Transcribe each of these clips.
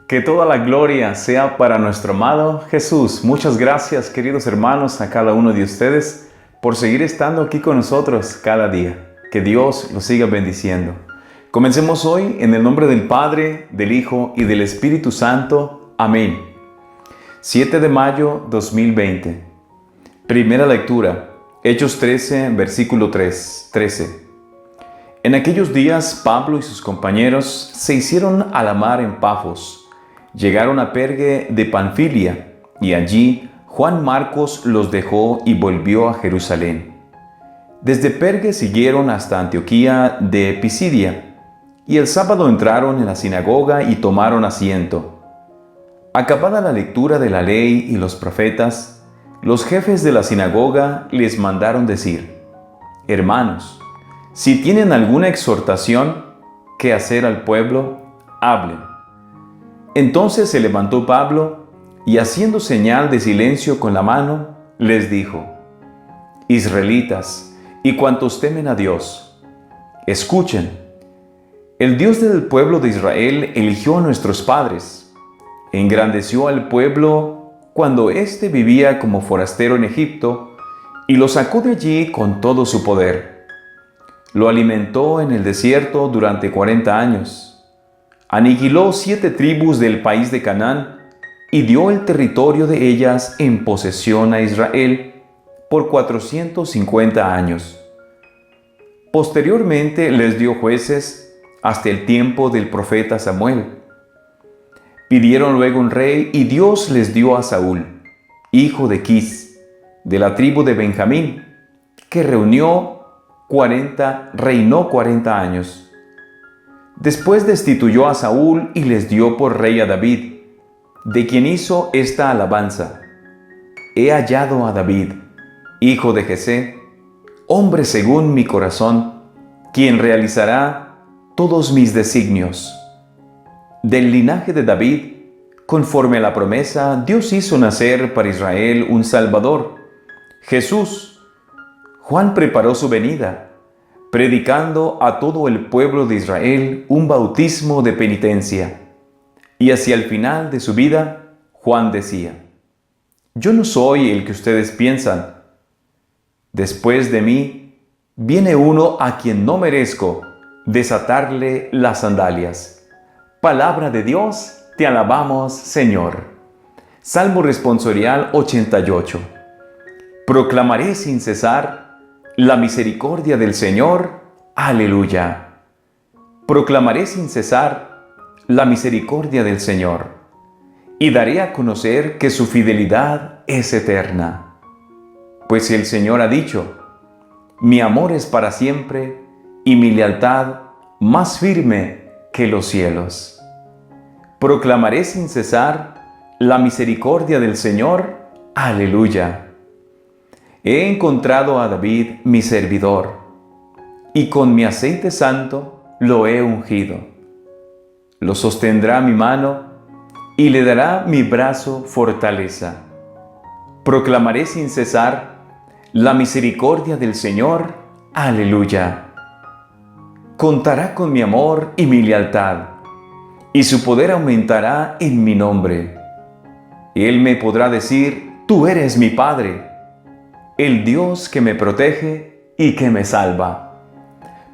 Que toda la gloria sea para nuestro amado Jesús. Muchas gracias, queridos hermanos, a cada uno de ustedes por seguir estando aquí con nosotros cada día. Que Dios los siga bendiciendo. Comencemos hoy en el nombre del Padre, del Hijo y del Espíritu Santo. Amén. 7 de mayo 2020. Primera lectura. Hechos 13, versículo 13. En aquellos días Pablo y sus compañeros se hicieron a la mar en Pafos. Llegaron a Perge de Panfilia, y allí Juan Marcos los dejó y volvió a Jerusalén. Desde Perge siguieron hasta Antioquía de Pisidia, y el sábado entraron en la sinagoga y tomaron asiento. Acabada la lectura de la ley y los profetas, los jefes de la sinagoga les mandaron decir: Hermanos, si tienen alguna exhortación que hacer al pueblo, hablen. Entonces se levantó Pablo y, haciendo señal de silencio con la mano, les dijo: Israelitas y cuantos temen a Dios, escuchen. El Dios del pueblo de Israel eligió a nuestros padres, engrandeció al pueblo cuando éste vivía como forastero en Egipto y lo sacó de allí con todo su poder. Lo alimentó en el desierto durante 40 años. Aniquiló 7 tribus del país de Canaán y dio el territorio de ellas en posesión a Israel por 450 años. Posteriormente les dio jueces hasta el tiempo del profeta Samuel. Pidieron luego un rey y Dios les dio a Saúl, hijo de Quis, de la tribu de Benjamín, que reinó 40 años. Después destituyó a Saúl y les dio por rey a David, de quien hizo esta alabanza: He hallado a David, hijo de Jesé, hombre según mi corazón, quien realizará todos mis designios. Del linaje de David, conforme a la promesa, Dios hizo nacer para Israel un Salvador, Jesús. Juan preparó su venida, predicando a todo el pueblo de Israel un bautismo de penitencia. Y hacia el final de su vida, Juan decía: Yo no soy el que ustedes piensan. Después de mí, viene uno a quien no merezco desatarle las sandalias. Palabra de Dios, te alabamos, Señor. Salmo responsorial 88. Proclamaré sin cesar la misericordia del Señor. Aleluya. Proclamaré sin cesar la misericordia del Señor, y daré a conocer que su fidelidad es eterna. Pues el Señor ha dicho: Mi amor es para siempre, y mi lealtad más firme que los cielos. Proclamaré sin cesar la misericordia del Señor. Aleluya. He encontrado a David mi servidor, y con mi aceite santo lo he ungido. Lo sostendrá mi mano, y le dará mi brazo fortaleza. Proclamaré sin cesar la misericordia del Señor. Aleluya. Contará con mi amor y mi lealtad, y su poder aumentará en mi nombre. Él me podrá decir: Tú eres mi Padre, el Dios que me protege y que me salva.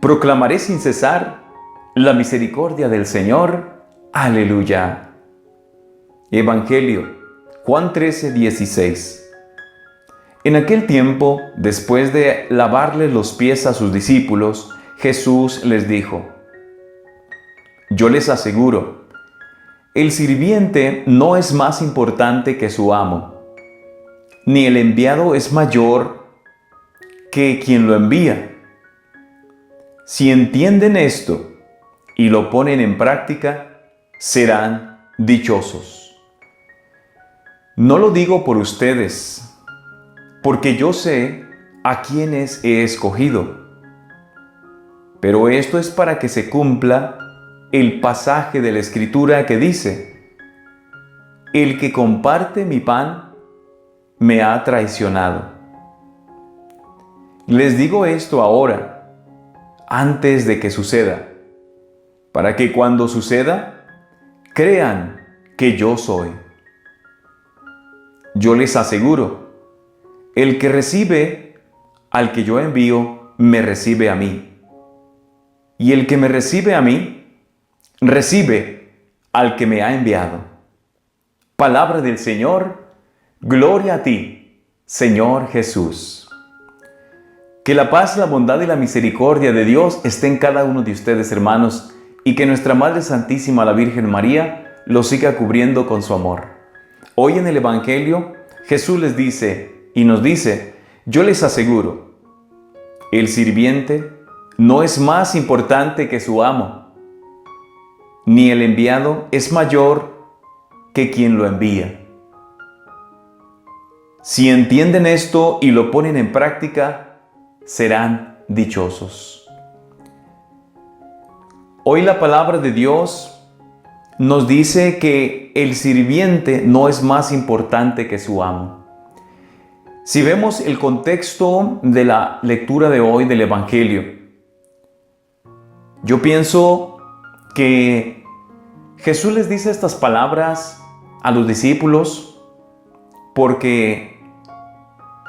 Proclamaré sin cesar la misericordia del Señor. Aleluya. Evangelio, Juan 13:16. En aquel tiempo, después de lavarle los pies a sus discípulos, Jesús les dijo: Yo les aseguro, el sirviente no es más importante que su amo, ni el enviado es mayor que quien lo envía. Si entienden esto y lo ponen en práctica, serán dichosos. No lo digo por ustedes, porque yo sé a quienes he escogido. Pero esto es para que se cumpla el pasaje de la Escritura que dice: El que comparte mi pan me ha traicionado. Les digo esto ahora, antes de que suceda, para que cuando suceda, crean que yo soy. Yo les aseguro, el que recibe al que yo envío, me recibe a mí. Y el que me recibe a mí, recibe al que me ha enviado. Palabra del Señor, gloria a ti, Señor Jesús. Que la paz, la bondad y la misericordia de Dios esté en cada uno de ustedes, hermanos, y que nuestra Madre Santísima, la Virgen María, los siga cubriendo con su amor. Hoy en el Evangelio, Jesús les dice y nos dice, yo les aseguro, el sirviente no es más importante que su amo, ni el enviado es mayor que quien lo envía. Si entienden esto y lo ponen en práctica, serán dichosos. Hoy la palabra de Dios nos dice que el sirviente no es más importante que su amo. Si vemos el contexto de la lectura de hoy del Evangelio, yo pienso que Jesús les dice estas palabras a los discípulos porque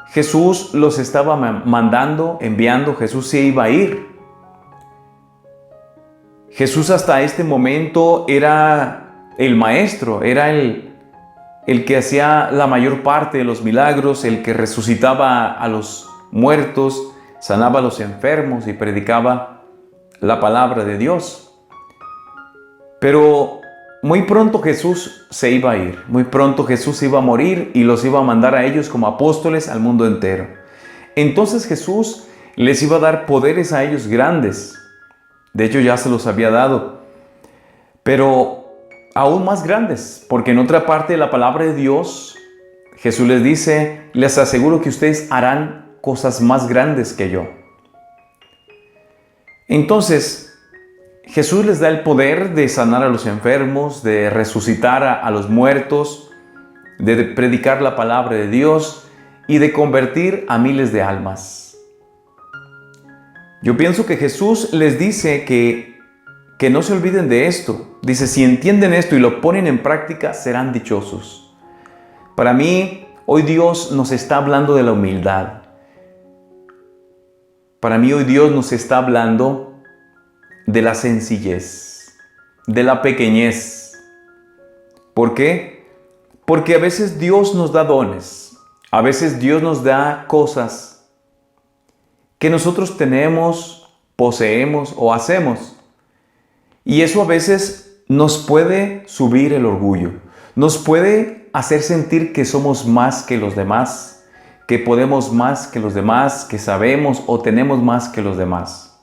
Jesús los estaba mandando, enviando, Jesús se iba a ir. Jesús hasta este momento era el maestro, era el que hacía la mayor parte de los milagros, el que resucitaba a los muertos, sanaba a los enfermos y predicaba la palabra de Dios. Pero muy pronto Jesús se iba a ir, muy pronto Jesús iba a morir y los iba a mandar a ellos como apóstoles al mundo entero. Entonces Jesús les iba a dar poderes a ellos grandes. De hecho ya se los había dado, pero aún más grandes, porque en otra parte de la palabra de Dios, Jesús les dice, les aseguro que ustedes harán cosas más grandes que yo. Entonces, Jesús les da el poder de sanar a los enfermos, de resucitar a los muertos, de predicar la palabra de Dios y de convertir a miles de almas. Yo pienso que Jesús les dice que no se olviden de esto. Dice, si entienden esto y lo ponen en práctica, serán dichosos. Para mí, hoy Dios nos está hablando de la humildad. Para mí, hoy Dios nos está hablando de la sencillez, de la pequeñez. ¿Por qué? Porque a veces Dios nos da dones, a veces Dios nos da cosas que nosotros tenemos, poseemos o hacemos. Y eso a veces nos puede subir el orgullo, nos puede hacer sentir que somos más que los demás, que podemos más que los demás, que sabemos o tenemos más que los demás.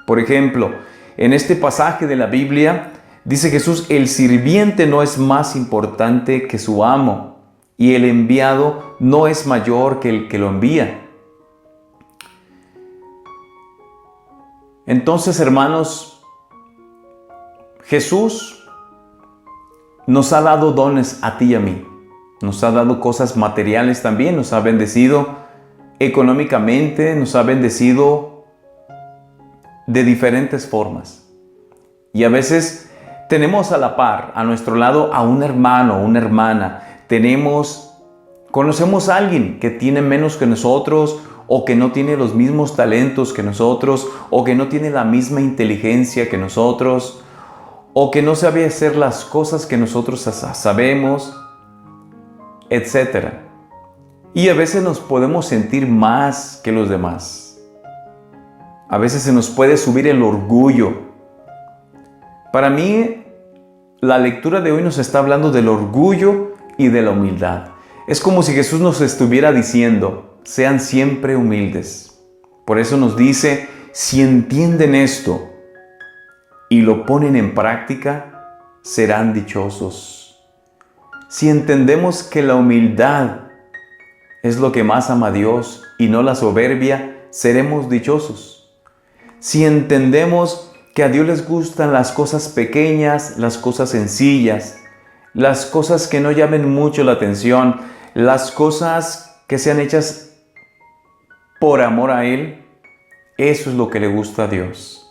Por ejemplo, en este pasaje de la Biblia dice Jesús, el sirviente no es más importante que su amo y el enviado no es mayor que el que lo envía. Entonces, hermanos, Jesús nos ha dado dones a ti y a mí. Nos ha dado cosas materiales también, nos ha bendecido económicamente, nos ha bendecido de diferentes formas. Y a veces tenemos a la par, a nuestro lado, a un hermano o una hermana. Conocemos a alguien que tiene menos que nosotros, o que no tiene los mismos talentos que nosotros, o que no tiene la misma inteligencia que nosotros, o que no sabe hacer las cosas que nosotros sabemos, etc. Y a veces nos podemos sentir más que los demás. A veces se nos puede subir el orgullo. Para mí, la lectura de hoy nos está hablando del orgullo y de la humildad. Es como si Jesús nos estuviera diciendo, sean siempre humildes. Por eso nos dice, si entienden esto y lo ponen en práctica, serán dichosos. Si entendemos que la humildad es lo que más ama a Dios y no la soberbia, seremos dichosos. Si entendemos que a Dios les gustan las cosas pequeñas, las cosas sencillas, las cosas que no llamen mucho la atención, las cosas que sean hechas por amor a Él, eso es lo que le gusta a Dios.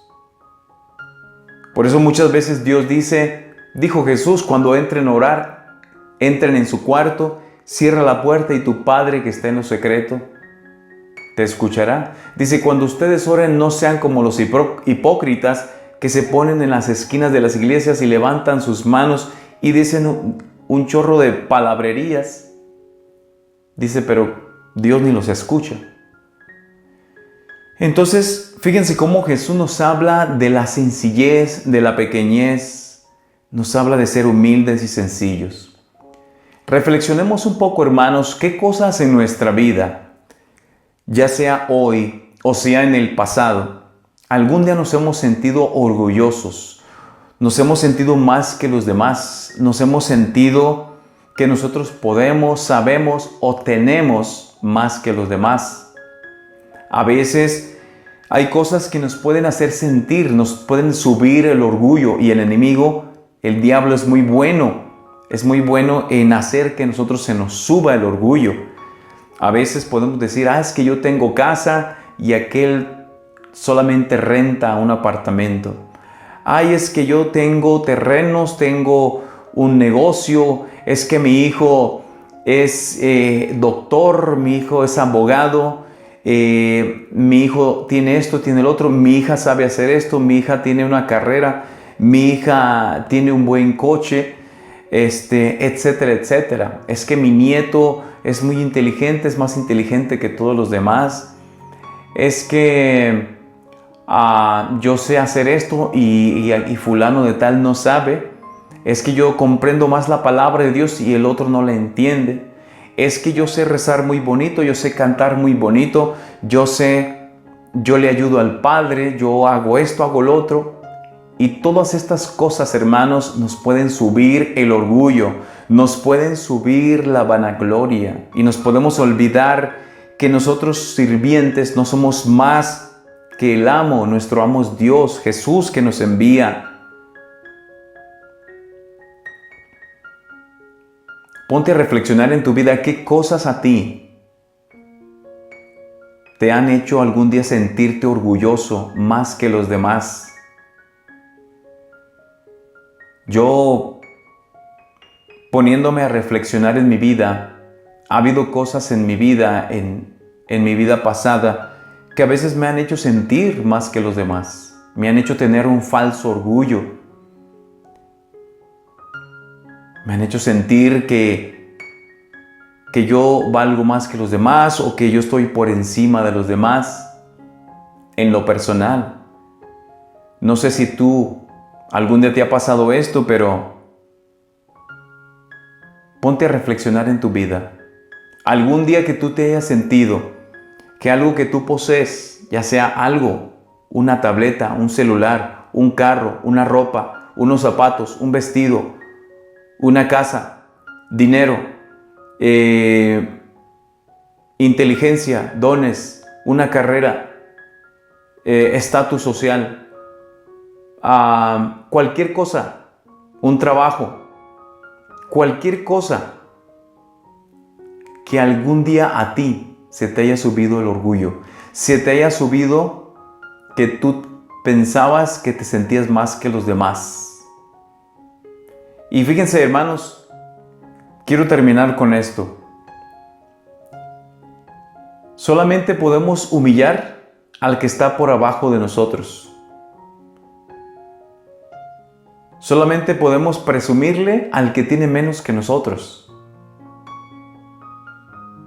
Por eso muchas veces Dios dice, Dijo Jesús, cuando entren a orar, entren en su cuarto, cierra la puerta y tu Padre que está en lo secreto te escuchará. Dice, cuando ustedes oren, no sean como los hipócritas que se ponen en las esquinas de las iglesias y levantan sus manos y dicen un chorro de palabrerías. Dice, pero Dios ni los escucha. Entonces, fíjense cómo Jesús nos habla de la sencillez, de la pequeñez, nos habla de ser humildes y sencillos. Reflexionemos un poco, hermanos, qué cosas en nuestra vida, ya sea hoy o sea en el pasado, algún día nos hemos sentido orgullosos, nos hemos sentido más que los demás, nos hemos sentido que nosotros podemos, sabemos o tenemos más que los demás. A veces hay cosas que nos pueden hacer sentir, nos pueden subir el orgullo, y el enemigo, el diablo, es muy bueno en hacer que nosotros se nos suba el orgullo. A veces podemos decir, es que yo tengo casa y aquel solamente renta un apartamento. Es que yo tengo terrenos, tengo un negocio, es que mi hijo es doctor, mi hijo es abogado, mi hijo tiene esto, tiene el otro, mi hija sabe hacer esto, mi hija tiene una carrera, mi hija tiene un buen coche, etcétera, etcétera. Es que mi nieto es muy inteligente, es más inteligente que todos los demás. Es que yo sé hacer esto y fulano de tal no sabe. Es que yo comprendo más la palabra de Dios y el otro no la entiende. Es que yo sé rezar muy bonito, yo sé cantar muy bonito, yo le ayudo al Padre, yo hago esto, hago lo otro. Y todas estas cosas, hermanos, nos pueden subir el orgullo, nos pueden subir la vanagloria y nos podemos olvidar que nosotros sirvientes no somos más que el amo. Nuestro amo es Dios, Jesús, que nos envía. Ponte a reflexionar en tu vida qué cosas a ti te han hecho algún día sentirte orgulloso más que los demás. Yo, poniéndome a reflexionar en mi vida, ha habido cosas en mi vida, en mi vida pasada, que a veces me han hecho sentir más que los demás. Me han hecho tener un falso orgullo. Me han hecho sentir que yo valgo más que los demás o que yo estoy por encima de los demás en lo personal. No sé si tú algún día te ha pasado esto, pero ponte a reflexionar en tu vida. Algún día que tú te hayas sentido que algo que tú posees, ya sea algo, una tableta, un celular, un carro, una ropa, unos zapatos, un vestido, una casa, dinero, inteligencia, dones, una carrera, estatus social, cualquier cosa, un trabajo, cualquier cosa que algún día a ti se te haya subido el orgullo, se te haya subido que tú pensabas que te sentías más que los demás. Y fíjense, hermanos, quiero terminar con esto. Solamente podemos humillar al que está por abajo de nosotros. Solamente podemos presumirle al que tiene menos que nosotros.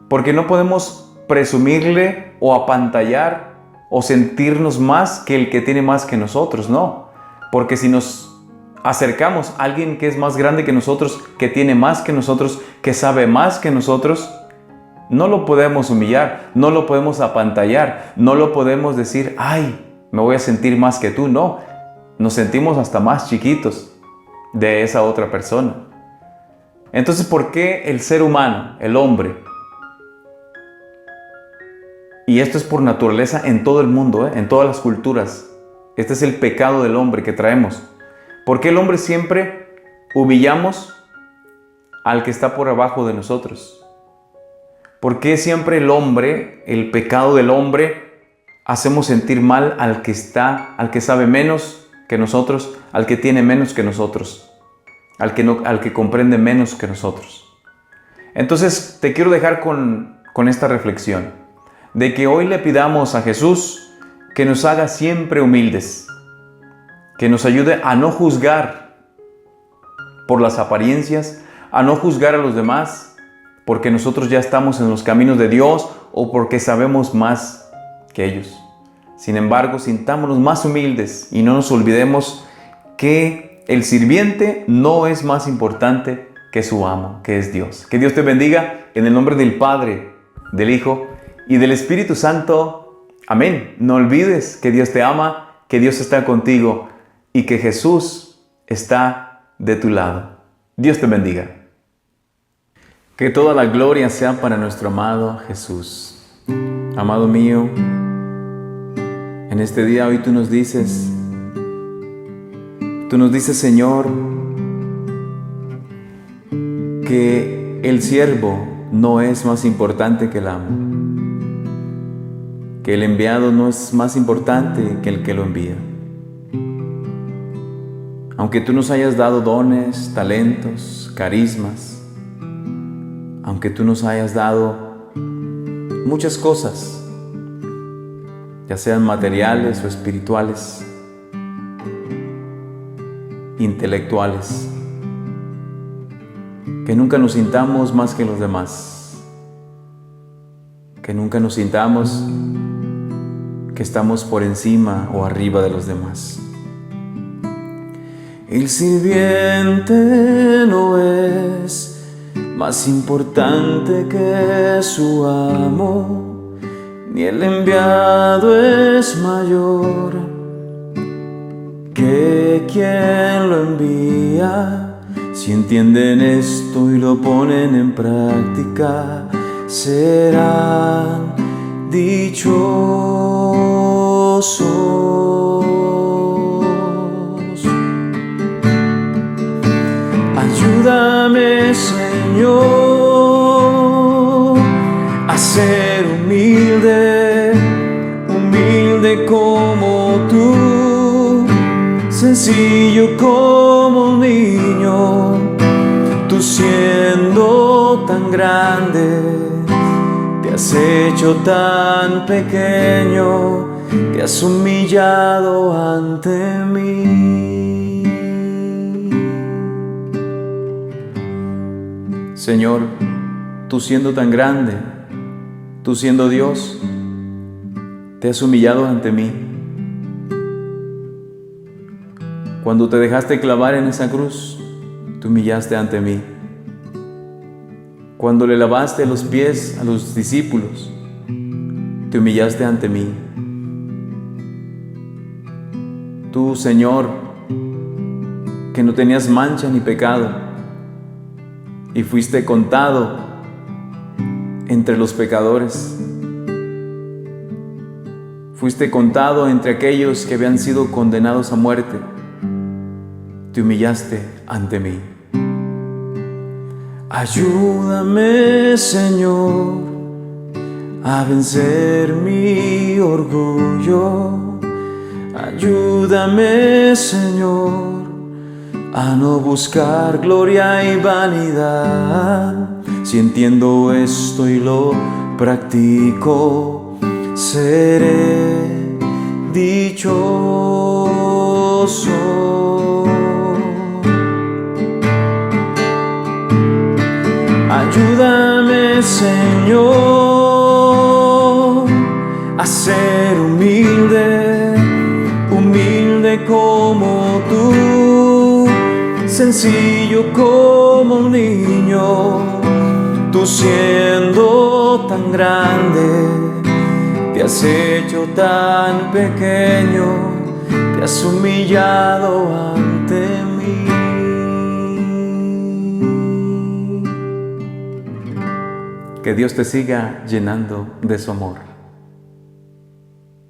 Porque no podemos presumirle o apantallar o sentirnos más que el que tiene más que nosotros, no. Porque si nos acercamos a alguien que es más grande que nosotros, que tiene más que nosotros, que sabe más que nosotros, no lo podemos humillar, no lo podemos apantallar, no lo podemos decir, me voy a sentir más que tú, no. Nos sentimos hasta más chiquitos de esa otra persona. Entonces, ¿por qué el ser humano, el hombre? Y esto es por naturaleza en todo el mundo, en todas las culturas. Este es el pecado del hombre que traemos. ¿Por qué el hombre siempre humillamos al que está por abajo de nosotros? ¿Por qué siempre el hombre, el pecado del hombre, hacemos sentir mal al que sabe menos que nosotros, al que tiene menos que nosotros? al que comprende menos que nosotros. Entonces te quiero dejar con esta reflexión, de que hoy le pidamos a Jesús que nos haga siempre humildes, que nos ayude a no juzgar por las apariencias, a no juzgar a los demás, porque nosotros ya estamos en los caminos de Dios o porque sabemos más que ellos. Sin embargo, sintámonos más humildes y no nos olvidemos que el sirviente no es más importante que su amo, que es Dios. Que Dios te bendiga en el nombre del Padre, del Hijo y del Espíritu Santo. Amén. No olvides que Dios te ama, que Dios está contigo y que Jesús está de tu lado. Dios te bendiga. Que toda la gloria sea para nuestro amado Jesús. Amado mío, en este día hoy tú nos dices, Señor, que el siervo no es más importante que el amo, que el enviado no es más importante que el que lo envía. Aunque tú nos hayas dado dones, talentos, carismas, aunque tú nos hayas dado muchas cosas, ya sean materiales o espirituales, intelectuales, que nunca nos sintamos más que los demás, que nunca nos sintamos que estamos por encima o arriba de los demás. El sirviente no es más importante que su amo, ni el enviado es mayor que quien lo envía. Si entienden esto y lo ponen en práctica, serán dichosos. Ayúdame, Señor, a ser humilde, humilde como tú, sencillo como un niño. Tú siendo tan grande, te has hecho tan pequeño, te has humillado ante mí. Señor, tú siendo tan grande, tú siendo Dios, te has humillado ante mí. Cuando te dejaste clavar en esa cruz, te humillaste ante mí. Cuando le lavaste los pies a los discípulos, te humillaste ante mí. Tú, Señor, que no tenías mancha ni pecado, y fuiste contado entre los pecadores. Fuiste contado entre aquellos que habían sido condenados a muerte. Te humillaste ante mí. Ayúdame, Señor, a vencer mi orgullo. Ayúdame, Señor, a no buscar gloria y vanidad. Si entiendo esto y lo practico, seré dichoso. Ayúdame, Señor, a ser humilde, humilde como tú, sencillo como un niño. Tú siendo tan grande, te has hecho tan pequeño, te has humillado ante mí. Que Dios te siga llenando de su amor.